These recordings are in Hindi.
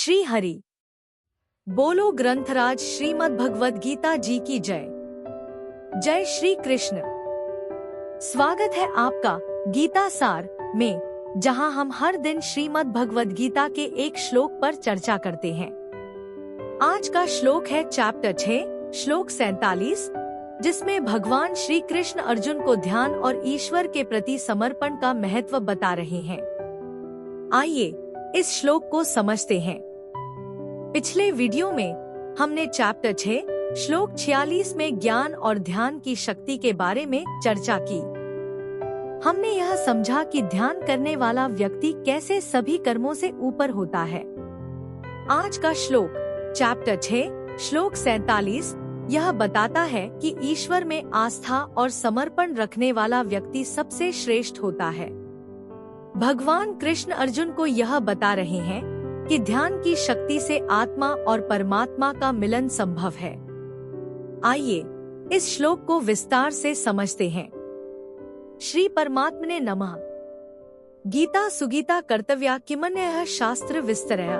श्री हरि बोलो ग्रंथराज श्रीमद् भगवद गीता जी की जय। जय श्री कृष्ण। स्वागत है आपका गीता सार में, जहां हम हर दिन श्रीमद् भगवद गीता के एक श्लोक पर चर्चा करते हैं। आज का श्लोक है चैप्टर 6 श्लोक 47, जिसमें भगवान श्री कृष्ण अर्जुन को ध्यान और ईश्वर के प्रति समर्पण का महत्व बता रहे हैं। आइए इस श्लोक को समझते हैं। पिछले वीडियो में हमने चैप्टर 6 श्लोक 46 में ज्ञान और ध्यान की शक्ति के बारे में चर्चा की। हमने यह समझा कि ध्यान करने वाला व्यक्ति कैसे सभी कर्मों से ऊपर होता है। आज का श्लोक चैप्टर 6 श्लोक 47 यह बताता है कि ईश्वर में आस्था और समर्पण रखने वाला व्यक्ति सबसे श्रेष्ठ होता है। भगवान कृष्ण अर्जुन को यह बता रहे हैं कि ध्यान की शक्ति से आत्मा और परमात्मा का मिलन संभव है। आइए इस श्लोक को विस्तार से समझते हैं। श्री परमात्मने नमः। गीता सुगीता कर्तव्या किमन्यः शास्त्र विस्तरया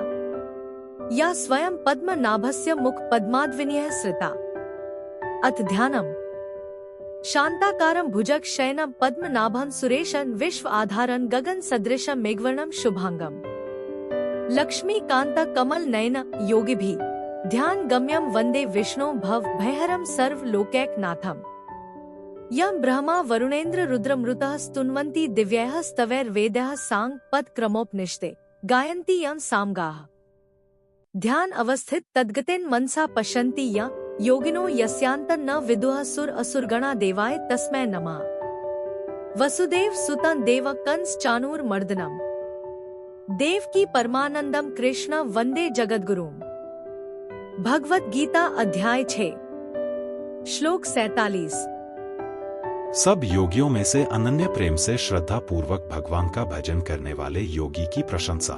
या स्वयं पद्म नाभस्य मुख पद्माद्विनीय श्रिता। अथ ध्यानम शांताकारं भुजग शयनम पद्मनाभं सुरेशं विश्व आधारं गगन सदृशं मेघवर्णं शुभांगम। लक्ष्मी कांत कमल नयन योगिभिः ध्यान गम्यम वंदे विष्णु भव भयहरम सर्व लोकैकनाथम। यं ब्रह्मा वरुणेन्द्र रुद्रमृतः स्तुन्वन्ति दिव्यैः स्तवैर्वेदैः सांग पद क्रमोपनिषदे गायन्ति यं सामगाः। ध्यान अवस्थित तद्गतेन मनसा पश्यन्ति यं योगिनो यस्यान्तं न विदुः सुर असुरगणा देवाय तस्मै नमः। वसुदेव सुतं देव कंस चाणूर मर्दनम देवकी परमानंदम कृष्ण वंदे जगद्गुरुम। भगवत गीता अध्याय 6 श्लोक 47। सब योगियों में से अनन्य प्रेम से श्रद्धा पूर्वक भगवान का भजन करने वाले योगी की प्रशंसा।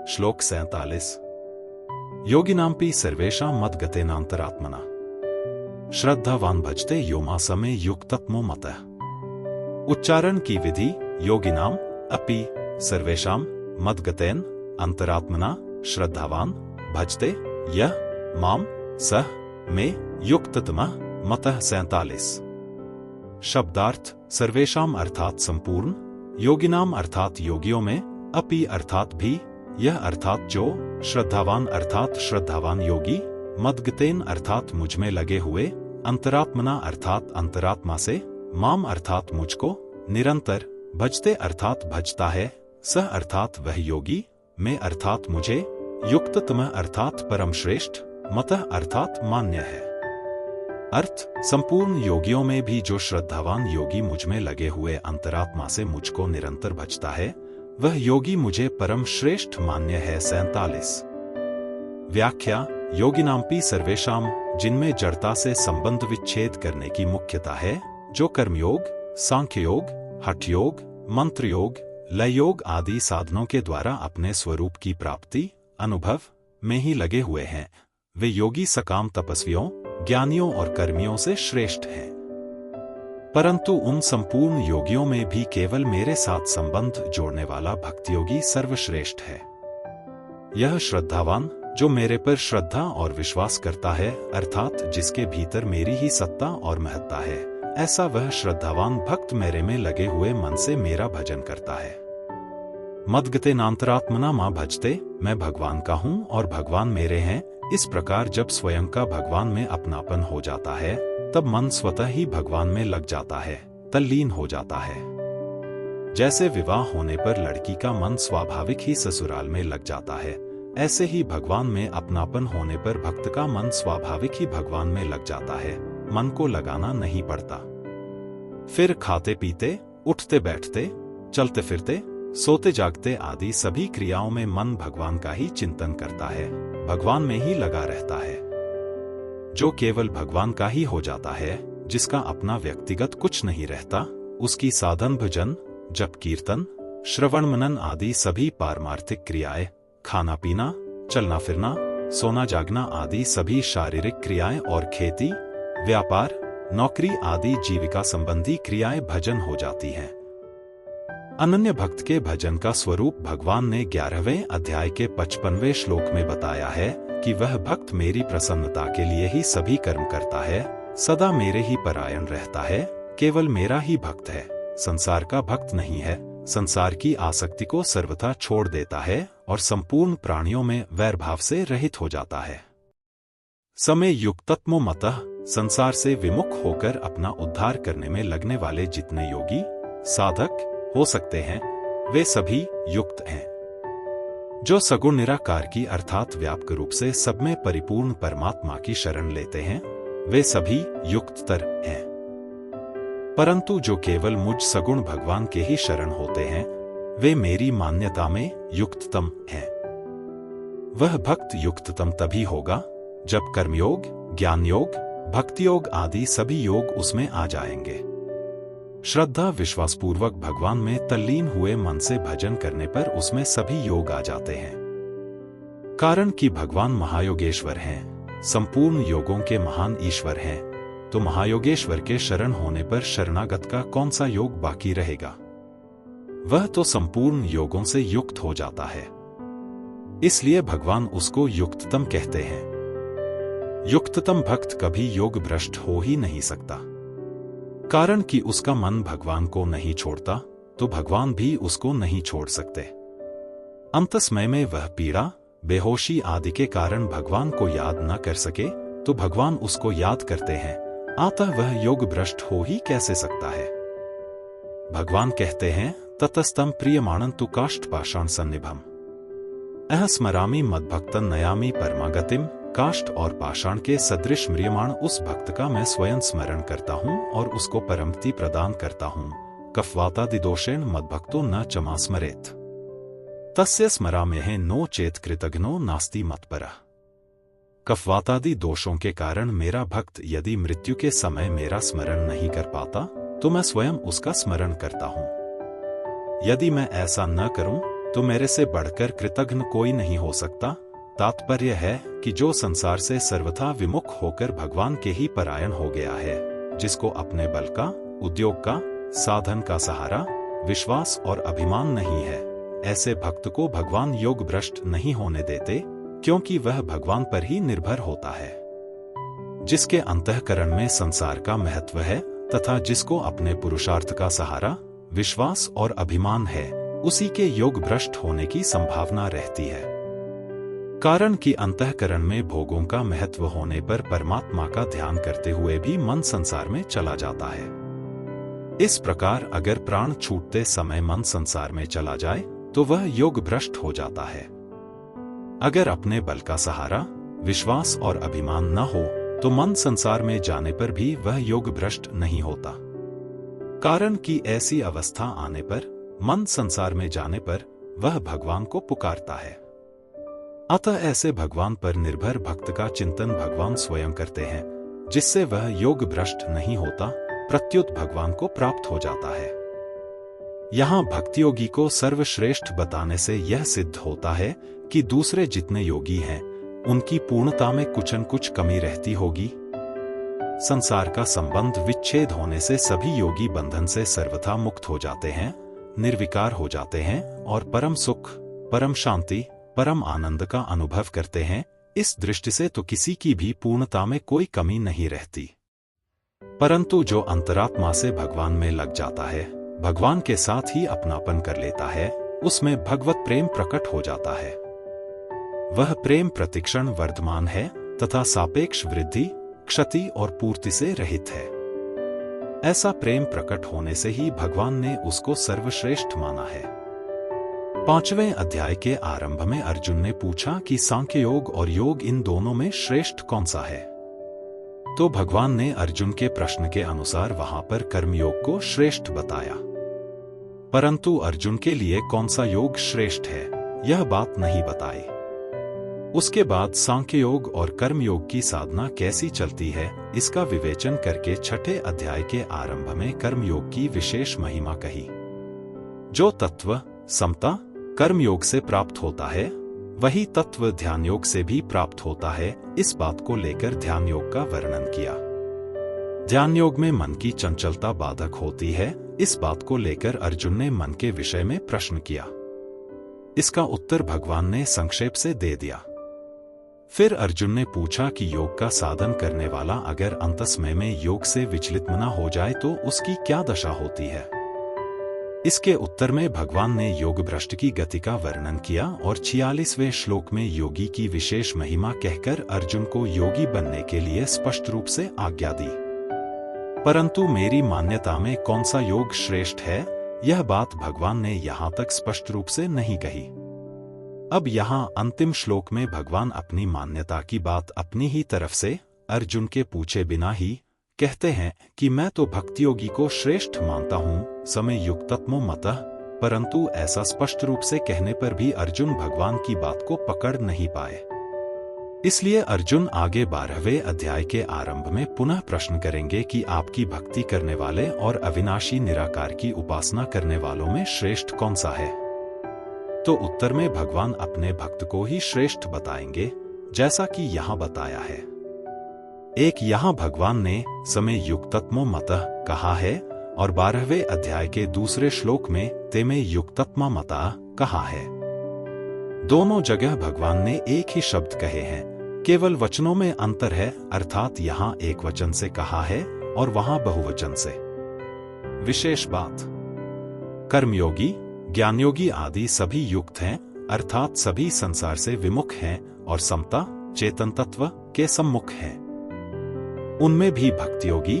श्लोक 47। योगिनांपि सर्वेषां मद्गतेनान्तरात्मना श्रद्धावान भजते यो मासमे युक्ततमो मतः। उच्चारण की विधि योगिनाम अपि सर्वेषां मद्गतेन अंतरात्मना श्रद्धावान भजते यह माम सह में युक्ततमः मतः। 47। शब्दार्थ सर्वेषां अर्थात संपूर्ण, योगिनाम अर्थात योगियों में, अपि अर्थात भी, यह अर्थात जो, श्रद्धावान अर्थात श्रद्धावान योगी, मद्गतेन अर्थात मुझ में लगे हुए, अंतरात्मना अर्थात अंतरात्मा से, माम अर्थात मुझको, निरंतर, भजते अर्थात भजता है, सह अर्थात वह योगी, में अर्थात मुझे, युक्ततम अर्थात परम श्रेष्ठ, मतः अर्थात मान्य है। अर्थ संपूर्ण योगियों में भी जो श्रद्धावान योगी मुझ में लगे हुए अंतरात्मा से मुझको निरंतर भजता है, वह योगी मुझे परम श्रेष्ठ मान्य है। 47। व्याख्या योगिनांपि सर्वेषां, जिनमें जड़ता से संबंध विच्छेद करने की मुख्यता है, जो कर्मयोग, सांख्य योग, हठ योग, मंत्र योग, लय योग आदि साधनों के द्वारा अपने स्वरूप की प्राप्ति अनुभव में ही लगे हुए हैं, वे योगी सकाम तपस्वियों, ज्ञानियों और कर्मियों से श्रेष्ठ हैं। परंतु उन संपूर्ण योगियों में भी केवल मेरे साथ संबंध जोड़ने वाला भक्ति योगी सर्वश्रेष्ठ है। यह श्रद्धावान जो मेरे पर श्रद्धा और विश्वास करता है, अर्थात जिसके भीतर मेरी ही सत्ता और महत्ता है, ऐसा वह श्रद्धावान भक्त मेरे में लगे हुए मन से मेरा भजन करता है। मद्गतेनान्तरात्मना मां भजते, मैं भगवान का हूँ और भगवान मेरे हैं। इस प्रकार जब स्वयं का भगवान में अपनापन हो जाता है, तब मन स्वतः ही भगवान में लग जाता है, तल्लीन हो जाता है। जैसे विवाह होने पर लड़की का मन स्वाभाविक ही ससुराल में लग जाता है, ऐसे ही भगवान में अपनापन होने पर भक्त का मन स्वाभाविक ही भगवान में लग जाता है, मन को लगाना नहीं पड़ता। फिर खाते पीते, उठते बैठते, चलते फिरते, सोते जागते आदि सभी क्रियाओं में मन भगवान का ही चिंतन करता है, भगवान में ही लगा रहता है। जो केवल भगवान का ही हो जाता है, जिसका अपना व्यक्तिगत कुछ नहीं रहता, उसकी साधन भजन, जप कीर्तन, श्रवण मनन आदि सभी पारमार्थिक क्रियाएं, खाना पीना, चलना फिरना, सोना जागना आदि सभी शारीरिक क्रियाएं और खेती, व्यापार, नौकरी आदि जीविका संबंधी क्रियाएं भजन हो जाती हैं। अनन्य भक्त के भजन का स्वरूप भगवान ने 11वें अध्याय के 55वें श्लोक में बताया है कि वह भक्त मेरी प्रसन्नता के लिए ही सभी कर्म करता है, सदा मेरे ही परायण रहता है, केवल मेरा ही भक्त है, संसार का भक्त नहीं है, संसार की आसक्ति को सर्वथा छोड़ देता है और संपूर्ण प्राणियों में वैर भाव से रहित हो जाता है। समय युक्तत्मो मतः संसार से विमुख होकर अपना उद्धार करने में लगने वाले जितने योगी साधक हो सकते हैं वे सभी युक्त हैं। जो सगुण निराकार की अर्थात व्यापक रूप से सब में परिपूर्ण परमात्मा की शरण लेते हैं वे सभी युक्ततर हैं। परंतु जो केवल मुझ सगुण भगवान के ही शरण होते हैं वे मेरी मान्यता में युक्ततम हैं। वह भक्त युक्ततम तभी होगा जब कर्मयोग, ज्ञान योग, भक्ति योग आदि सभी योग उसमें आ जाएंगे। श्रद्धा विश्वासपूर्वक भगवान में तल्लीन हुए मन से भजन करने पर उसमें सभी योग आ जाते हैं। कारण कि भगवान महायोगेश्वर हैं, संपूर्ण योगों के महान ईश्वर हैं, तो महायोगेश्वर के शरण होने पर शरणागत का कौन सा योग बाकी रहेगा? वह तो संपूर्ण योगों से युक्त हो जाता है। इसलिए भगवान उसको युक्ततम कहते हैं। युक्ततम भक्त कभी योग भ्रष्ट हो ही नहीं सकता। कारण कि उसका मन भगवान को नहीं छोड़ता तो भगवान भी उसको नहीं छोड़ सकते। अंत समय में वह पीड़ा, बेहोशी आदि के कारण भगवान को याद न कर सके तो भगवान उसको याद करते हैं, अतः वह योग भ्रष्ट हो ही कैसे सकता है? भगवान कहते हैं, ततस्तम प्रियमाणं तु काष्ठ पाषाण सन्निभम अह स्मरामि मद्भक्तं नयामि परमागतिम। काष्ठ और पाषाण के सदृश म्रियमाण उस भक्त का मैं स्वयं स्मरण करता हूँ और उसको परमति प्रदान करता हूँ। कफवातादि दोषेण मद्भक्तो न चमा स्मरेत तस्य स्मराम्यहे नो चेत कृतघ्नो नास्ति मत्परः। कफवातादि दोषों के कारण मेरा भक्त यदि मृत्यु के समय मेरा स्मरण नहीं कर पाता तो मैं स्वयं उसका स्मरण करता हूँ। यदि मैं ऐसा न करूं तो मेरे से बढ़कर कृतघ्न कोई नहीं हो सकता। तात्पर्य है कि जो संसार से सर्वथा विमुख होकर भगवान के ही परायण हो गया है, जिसको अपने बल का, उद्योग का, साधन का सहारा, विश्वास और अभिमान नहीं है, ऐसे भक्त को भगवान योग भ्रष्ट नहीं होने देते, क्योंकि वह भगवान पर ही निर्भर होता है। जिसके अंतःकरण में संसार का महत्व है तथा जिसको अपने पुरुषार्थ का सहारा, विश्वास और अभिमान है, उसी के योग भ्रष्ट होने की संभावना रहती है। कारण कि अंतःकरण में भोगों का महत्व होने पर परमात्मा का ध्यान करते हुए भी मन संसार में चला जाता है। इस प्रकार अगर प्राण छूटते समय मन संसार में चला जाए तो वह योग भ्रष्ट हो जाता है। अगर अपने बल का सहारा, विश्वास और अभिमान न हो तो मन संसार में जाने पर भी वह योग भ्रष्ट नहीं होता। कारण कि ऐसी अवस्था आने पर, मन संसार में जाने पर वह भगवान को पुकारता है। अतः ऐसे भगवान पर निर्भर भक्त का चिंतन भगवान स्वयं करते हैं, जिससे वह योग भ्रष्ट नहीं होता, प्रत्युत भगवान को प्राप्त हो जाता है। यहाँ भक्तियोगी को सर्वश्रेष्ठ बताने से यह सिद्ध होता है कि दूसरे जितने योगी हैं, उनकी पूर्णता में कुछ न कुछ कमी रहती होगी। संसार का संबंध विच्छेद होने से सभी योगी बंधन से सर्वथा मुक्त हो जाते हैं, निर्विकार हो जाते हैं और परम सुख, परम शांति, परम आनंद का अनुभव करते हैं। इस दृष्टि से तो किसी की भी पूर्णता में कोई कमी नहीं रहती। परंतु जो अंतरात्मा से भगवान में लग जाता है, भगवान के साथ ही अपनापन कर लेता है, उसमें भगवत प्रेम प्रकट हो जाता है। वह प्रेम प्रतिक्षण वर्धमान है तथा सापेक्ष वृद्धि, क्षति और पूर्ति से रहित है। ऐसा प्रेम प्रकट होने से ही भगवान ने उसको सर्वश्रेष्ठ माना है। 5वें अध्याय के आरंभ में अर्जुन ने पूछा कि सांख्य योग और योग इन दोनों में श्रेष्ठ कौन सा है? तो भगवान ने अर्जुन के प्रश्न के अनुसार वहां पर कर्मयोग को श्रेष्ठ बताया। परंतु अर्जुन के लिए कौन सा योग श्रेष्ठ है, यह बात नहीं बताई। उसके बाद सांख्य योग और कर्मयोग की साधना कैसी चलती है, इसका विवेचन करके 6ठे अध्याय के आरंभ में कर्मयोग की विशेष महिमा कही। जो तत्व समता कर्मयोग से प्राप्त होता है, वही तत्व ध्यान योग से भी प्राप्त होता है। इस बात को लेकर ध्यान योग का वर्णन किया। ध्यान योग में मन की चंचलता बाधक होती है, इस बात को लेकर अर्जुन ने मन के विषय में प्रश्न किया। इसका उत्तर भगवान ने संक्षेप से दे दिया। फिर अर्जुन ने पूछा कि योग का साधन करने वाला अगर अंतस्मय में योग से विचलित न हो जाए तो उसकी क्या दशा होती है। इसके उत्तर में भगवान ने योग भ्रष्ट की गति का वर्णन किया और 46वें श्लोक में योगी की विशेष महिमा कहकर अर्जुन को योगी बनने के लिए स्पष्ट रूप से आज्ञा दी। परंतु मेरी मान्यता में कौन सा योग श्रेष्ठ है, यह बात भगवान ने यहां तक स्पष्ट रूप से नहीं कही। अब यहां अंतिम श्लोक में भगवान अपनी मान्यता की बात अपनी ही तरफ से अर्जुन के पूछे बिना ही कहते हैं कि मैं तो भक्ति योगी को श्रेष्ठ मानता हूं, समय युक्तत्मो मतः। परंतु ऐसा स्पष्ट रूप से कहने पर भी अर्जुन भगवान की बात को पकड़ नहीं पाए। इसलिए अर्जुन आगे 12वें अध्याय के आरंभ में पुनः प्रश्न करेंगे कि आपकी भक्ति करने वाले और अविनाशी निराकार की उपासना करने वालों में श्रेष्ठ कौन सा है। तो उत्तर में भगवान अपने भक्त को ही श्रेष्ठ बताएंगे, जैसा कि यहां बताया है। एक यहां भगवान ने समय युक्तत्मो मतः कहा है और 12वें अध्याय के दूसरे श्लोक में तेमे युक्तत्मा मतः कहा है। दोनों जगह भगवान ने एक ही शब्द कहे हैं, केवल वचनों में अंतर है, अर्थात यहां एक वचन से कहा है और वहां बहुवचन से। विशेष बात, कर्मयोगी, ज्ञानयोगी आदि सभी युक्त हैं, अर्थात सभी संसार से विमुख हैं और समता, चेतन तत्व के सम्मुख हैं। उनमें भी भक्तियोगी,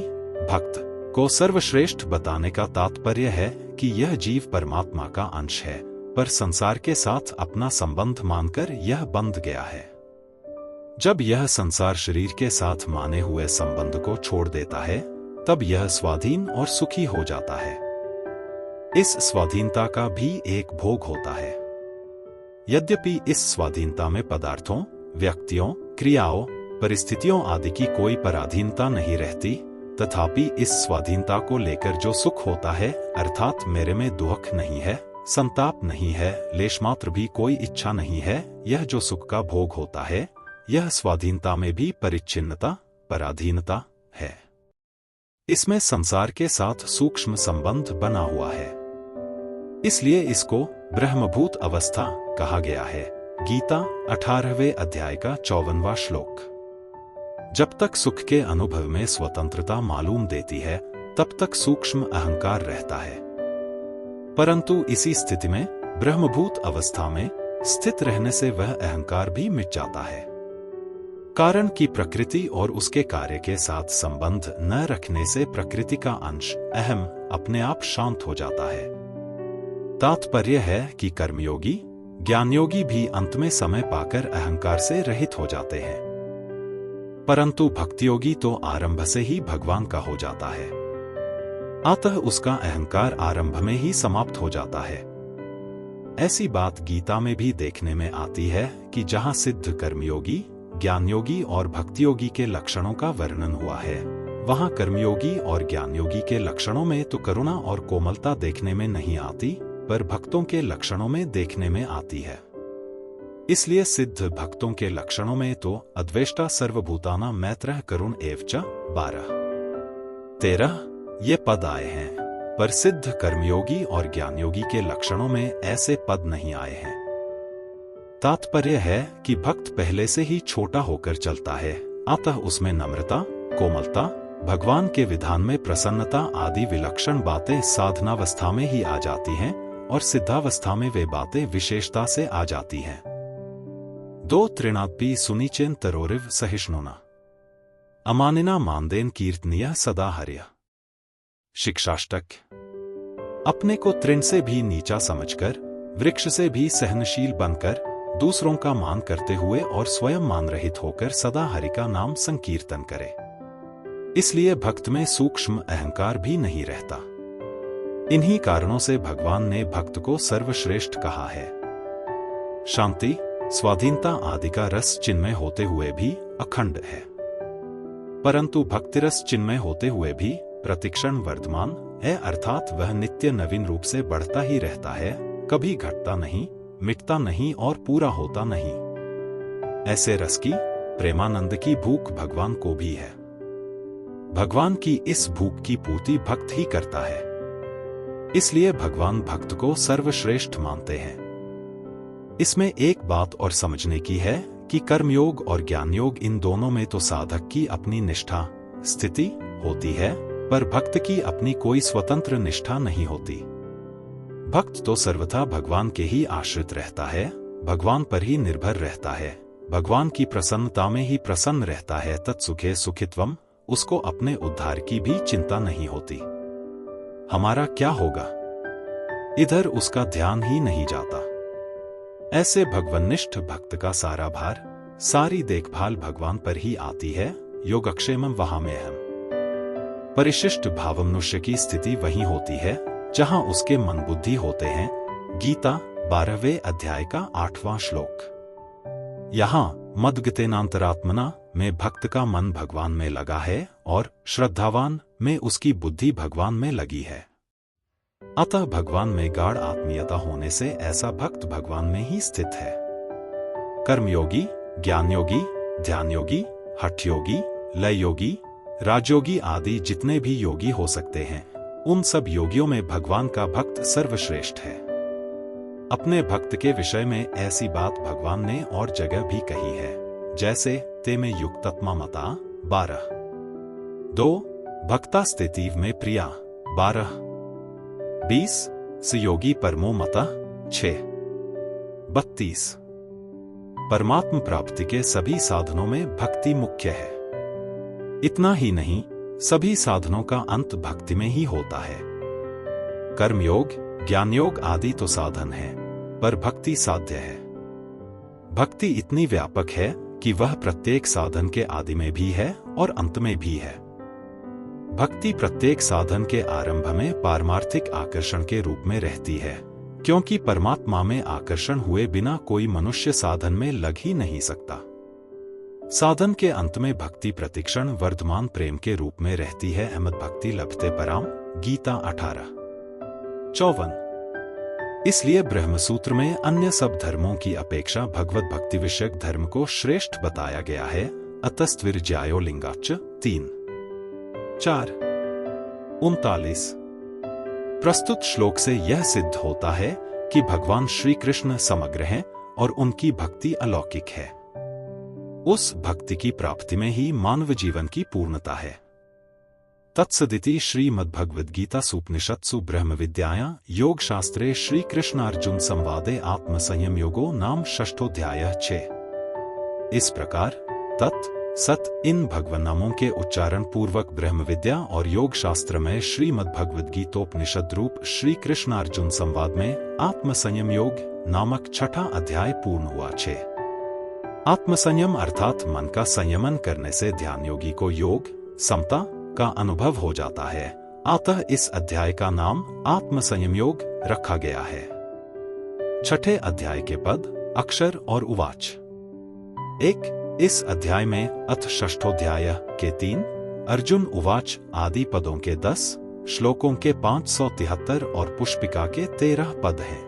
भक्त को सर्वश्रेष्ठ बताने का तात्पर्य है कि यह जीव परमात्मा का अंश है, पर संसार के साथ अपना संबंध मानकर यह बंध गया है। जब यह संसार शरीर के साथ माने हुए संबंध को छोड़ देता है, तब यह स्वाधीन और सुखी हो जाता है। इस स्वाधीनता का भी एक भोग होता है। यद्यपि इस स्वाधीनता में पदार्थों, व्यक्तियों, क्रियाओं, परिस्थितियों आदि की कोई पराधीनता नहीं रहती, तथापि इस स्वाधीनता को लेकर जो सुख होता है, अर्थात मेरे में दुख नहीं है, संताप नहीं है, लेशमात्र भी कोई इच्छा नहीं है, यह जो सुख का भोग होता है, यह स्वाधीनता में भी परिच्छिन्नता, पराधीनता है। इसमें संसार के साथ सूक्ष्म संबंध बना हुआ है। इसलिए इसको ब्रह्मभूत अवस्था कहा गया है। गीता 18वें अध्याय का 54वां श्लोक। जब तक सुख के अनुभव में स्वतंत्रता मालूम देती है, तब तक सूक्ष्म अहंकार रहता है। परंतु इसी स्थिति में ब्रह्मभूत अवस्था में स्थित रहने से वह अहंकार भी मिट जाता है। कारण कि प्रकृति और उसके कार्य के साथ संबंध न रखने से प्रकृति का अंश अहम अपने आप शांत हो जाता है। तात्पर्य है कि कर्मयोगी, ज्ञानयोगी भी अंत में समय पाकर अहंकार से रहित हो जाते हैं। परंतु भक्तियोगी तो आरंभ से ही भगवान का हो जाता है, अतः उसका अहंकार आरंभ में ही समाप्त हो जाता है। ऐसी बात गीता में भी देखने में आती है कि जहां सिद्ध कर्मयोगी, ज्ञानयोगी और भक्तियोगी के लक्षणों का वर्णन हुआ है, वहां कर्मयोगी और ज्ञानयोगी के लक्षणों में तो करुणा और कोमलता देखने में नहीं आती, पर भक्तों के लक्षणों में देखने में आती है। इसलिए सिद्ध भक्तों के लक्षणों में तो अद्वेष्टा सर्वभूतानां मैत्रः करुण एव च 12-13 ये पद आए हैं, पर सिद्ध कर्मयोगी और ज्ञानयोगी के लक्षणों में ऐसे पद नहीं आए हैं। तात्पर्य है कि भक्त पहले से ही छोटा होकर चलता है, अतः उसमें नम्रता, कोमलता, भगवान के विधान में प्रसन्नता आदि विलक्षण बातें साधनावस्था में ही आ जाती हैं और सिद्धावस्था में वे बातें विशेषता से आ जाती हैं। 2-3 सुनीचेन तरोरिव सहिष्णुना अमानिना मानदेन कीर्तनीय सदा हर्य। शिक्षाष्टक। अपने को तृण से भी नीचा समझकर, वृक्ष से भी सहनशील बनकर, दूसरों का मान करते हुए और स्वयं मान रहित होकर सदा हरि का नाम संकीर्तन करे। इसलिए भक्त में सूक्ष्म अहंकार भी नहीं रहता। इन्हीं कारणों से भगवान ने भक्त को सर्वश्रेष्ठ कहा है। शांति, स्वाधीनता आदि का रस चिन्मय होते हुए भी अखंड है, परंतु भक्तिरस चिन्मय होते हुए भी प्रतिक्षण वर्तमान है, अर्थात वह नित्य नवीन रूप से बढ़ता ही रहता है, कभी घटता नहीं, मिटता नहीं और पूरा होता नहीं। ऐसे रस की, प्रेमानंद की भूख भगवान को भी है। भगवान की इस भूख की पूर्ति भक्त ही करता है। इसलिए भगवान भक्त को सर्वश्रेष्ठ मानते हैं। इसमें एक बात और समझने की है कि कर्मयोग और ज्ञान योग इन दोनों में तो साधक की अपनी निष्ठा स्थिति होती है, पर भक्त की अपनी कोई स्वतंत्र निष्ठा नहीं होती। भक्त तो सर्वथा भगवान के ही आश्रित रहता है, भगवान पर ही निर्भर रहता है, भगवान की प्रसन्नता में ही प्रसन्न रहता है। तत्सुखे सुखित्वम, उसको अपने उद्धार की भी चिंता नहीं होती। हमारा क्या होगा, इधर उसका ध्यान ही नहीं जाता। ऐसे भगवन्निष्ठ भक्त का सारा भार, सारी देखभाल भगवान पर ही आती है। योगक्षेमम वहां में हम परिशिष्ट भाव मनुष्य की स्थिति वही होती है जहां उसके मन बुद्धि होते हैं। गीता 12वें अध्याय का 8वां श्लोक। यहाँ मद्गतेनांतरात्मना में भक्त का मन भगवान में लगा है और श्रद्धावान में उसकी बुद्धि भगवान में लगी है। अतः भगवान में गाढ़ आत्मीयता होने से ऐसा भक्त भगवान में ही स्थित है। कर्मयोगी, ज्ञान योगी, ध्यान योगी, हठ योगी, लय योगी, राजयोगी आदि जितने भी योगी हो सकते हैं, उन सब योगियों में भगवान का भक्त सर्वश्रेष्ठ है। अपने भक्त के विषय में ऐसी बात भगवान ने और जगह भी कही है, जैसे ते में युक्तत्मा मता 12, 2 भक्ता स्थितिव में प्रिया 12, 20 सुयोगी परमो मता 6, 32 परमात्म प्राप्ति के सभी साधनों में भक्ति मुख्य है। इतना ही नहीं, सभी साधनों का अंत भक्ति में ही होता है। कर्मयोग, ज्ञान योग आदि तो साधन है, पर भक्ति साध्य है। भक्ति इतनी व्यापक है कि वह प्रत्येक साधन के आदि में भी है और अंत में भी है। भक्ति प्रत्येक साधन के आरंभ में पारमार्थिक आकर्षण के रूप में रहती है, क्योंकि परमात्मा में आकर्षण हुए बिना कोई मनुष्य साधन में लग ही नहीं सकता। साधन के अंत में भक्ति प्रतिक्षण वर्धमान प्रेम के रूप में रहती है। अहमद भक्ति लभते पराम, गीता 18:54। इसलिए ब्रह्मसूत्र में अन्य सब धर्मों की अपेक्षा भगवत भक्ति विषयक धर्म को श्रेष्ठ बताया गया है। अतस्त्विर्ज्यायो लिंगाच्च 3:4। 39 प्रस्तुत श्लोक से यह सिद्ध होता है कि भगवान श्री कृष्ण समग्र हैं और उनकी भक्ति अलौकिक है। उस भक्ति की प्राप्ति में ही मानव जीवन की पूर्णता है। तत्सदिति श्रीमद्भगवद्गीता सूपनिषत्सु ब्रह्म विद्यायां योग शास्त्रे श्री कृष्णार्जुन संवादे आत्मसंयम योगो नाम षष्ठोध्याय 6। इस प्रकार तत् सत इन भगवान नामों के उच्चारण पूर्वक ब्रह्म विद्या और योग शास्त्र में श्रीमद्भगवद्गीतोपनिषद रूप श्री कृष्णार्जुन संवाद में आत्मसंयम योग नामक छठा अध्याय पूर्ण हुआ। 6 आत्मसंयम अर्थात मन का संयमन करने से ध्यान योगी को योग समता का अनुभव हो जाता है। अतः इस अध्याय का नाम आत्मसंयम योग रखा गया है। छठे अध्याय के पद अक्षर और उवाच। 1 इस अध्याय में अथ षष्ठोध्याय के 3, अर्जुन उवाच आदि पदों के 10, श्लोकों के 573 और पुष्पिका के 13 पद हैं।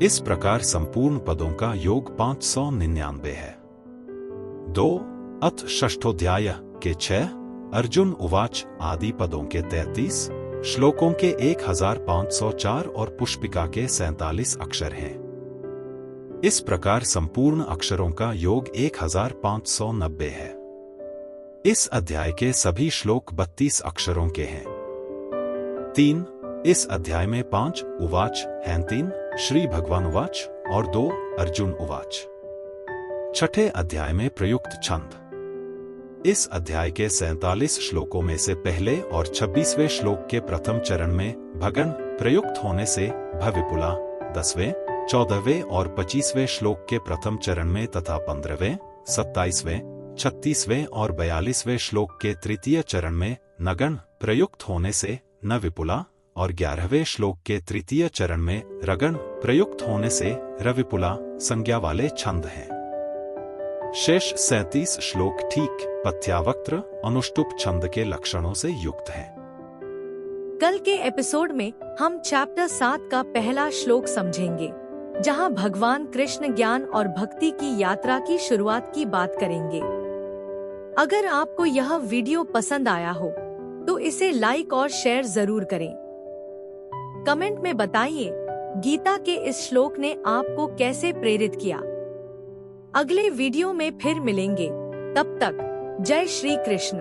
इस प्रकार संपूर्ण पदों का योग 599 है। 2 अथ षष्ठोध्याय के 6, अर्जुन उवाच आदि पदों के 33, श्लोकों के 1504 और पुष्पिका के 47 अक्षर हैं। इस प्रकार संपूर्ण अक्षरों का योग 1590 है। इस अध्याय के सभी श्लोक 32 अक्षरों के हैं। 3 इस अध्याय में 5 उवाच हैं, 3 श्री भगवान उवाच और 2 अर्जुन उवाच। छठे अध्याय में प्रयुक्त छंद। इस अध्याय के 47 श्लोकों में से पहले और 26वें श्लोक के प्रथम चरण में भगन प्रयुक्त होने से भविपुला 10वें, 14वें और 25वें श्लोक के प्रथम चरण में तथा 15वें, 27वें, 36वें और 42वें श्लोक के तृतीय चरण में नगण प्रयुक्त होने से न विपुला और 11वें श्लोक के तृतीय चरण में रगण प्रयुक्त होने से रविपुला संज्ञा वाले छंद हैं। शेष 37 श्लोक ठीक पथ्यावक्त्र अनुष्टुप छंद के लक्षणों से युक्त हैं। कल के एपिसोड में हम चैप्टर 7 का पहला श्लोक समझेंगे, जहां भगवान कृष्ण ज्ञान और भक्ति की यात्रा की शुरुआत की बात करेंगे। अगर आपको यह वीडियो पसंद आया हो तो इसे लाइक और शेयर जरूर करें। कमेंट में बताइए गीता के इस श्लोक ने आपको कैसे प्रेरित किया। अगले वीडियो में फिर मिलेंगे, तब तक जय श्री कृष्ण।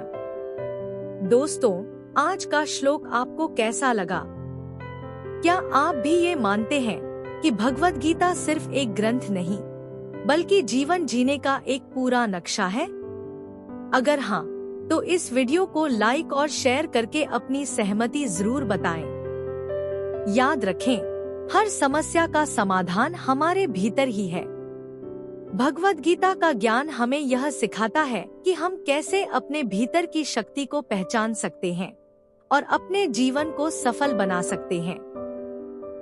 दोस्तों, आज का श्लोक आपको कैसा लगा? क्या आप भी ये मानते हैं कि भगवद गीता सिर्फ एक ग्रंथ नहीं बल्कि जीवन जीने का एक पूरा नक्शा है? अगर हाँ, तो इस वीडियो को लाइक और शेयर करके अपनी सहमति जरूर बताएं। याद रखें, हर समस्या का समाधान हमारे भीतर ही है। भगवद गीता का ज्ञान हमें यह सिखाता है कि हम कैसे अपने भीतर की शक्ति को पहचान सकते हैं और अपने जीवन को सफल बना सकते हैं।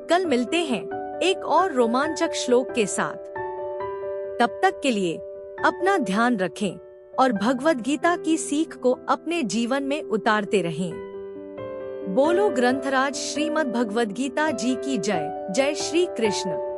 कल मिलते हैं एक और रोमांचक श्लोक के साथ। तब तक के लिए अपना ध्यान रखें और भगवद गीता की सीख को अपने जीवन में उतारते रहें। बोलो ग्रंथराज श्रीमद् भगवद गीता जी की जय। जय श्री कृष्ण।